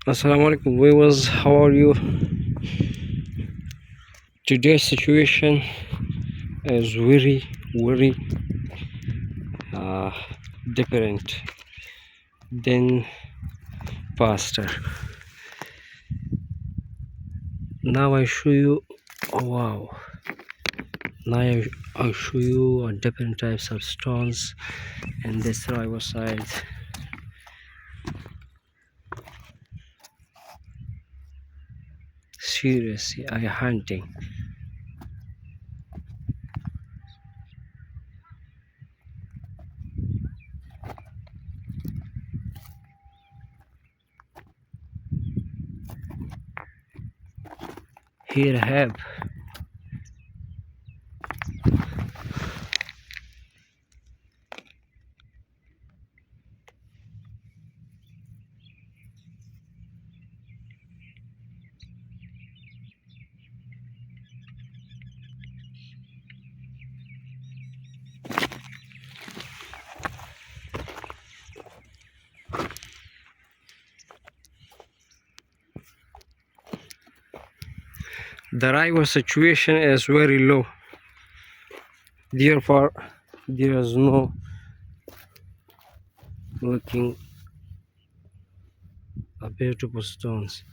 Assalamu alaikum viewers, how are you? Today's situation is very uh, different than faster. Now I show you. Oh, wow. Now I'll show you different types of stones in this riverside. Seriously, I hunting. Here I have. The river situation is very low. Therefore, there is no looking a beautiful stones.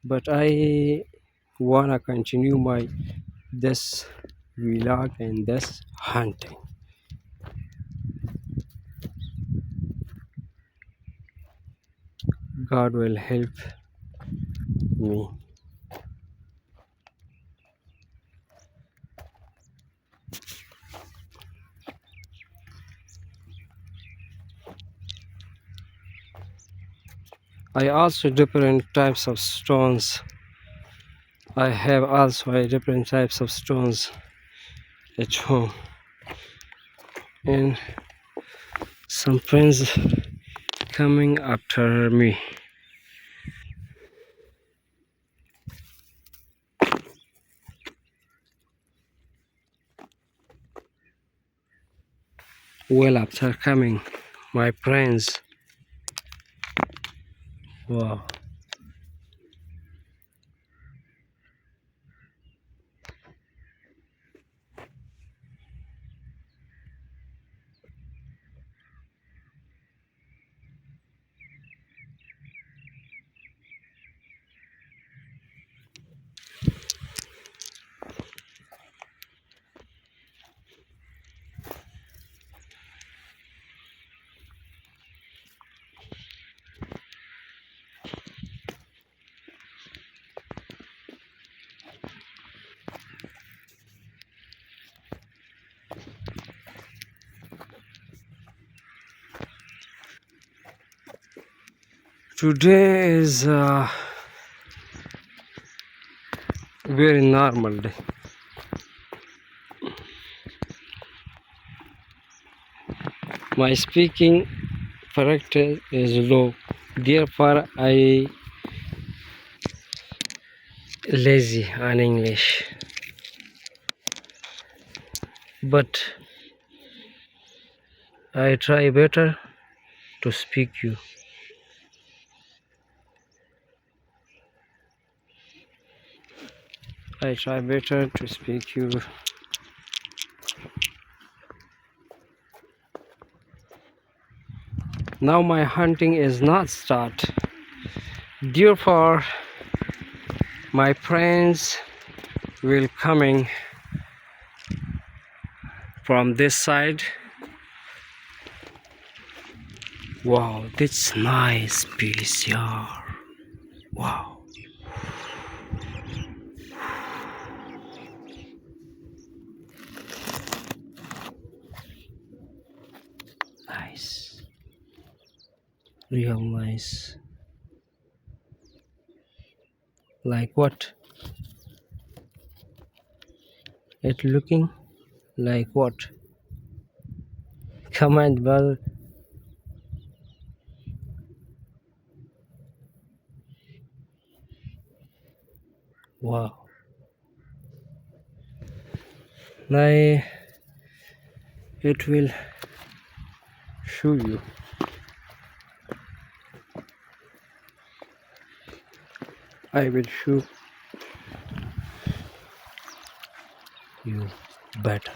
But I wanna continue my this vlog and this hunting. God will help me. I also different types of stones. I have also a different types of stones at home, and some friends coming after me. Well, after coming, my friends. Wow. Today is a very normal day. My speaking character is low. Therefore, I lazy on English. But I try better to speak you. I try better to speak you. Now my hunting is not start. Therefore, my friends will coming from this side. Wow, that's nice piece, yeah. Wow. Nice. Real nice. Like what? It looking like what? Comment below. Wow. Now it will show you. I will show you better.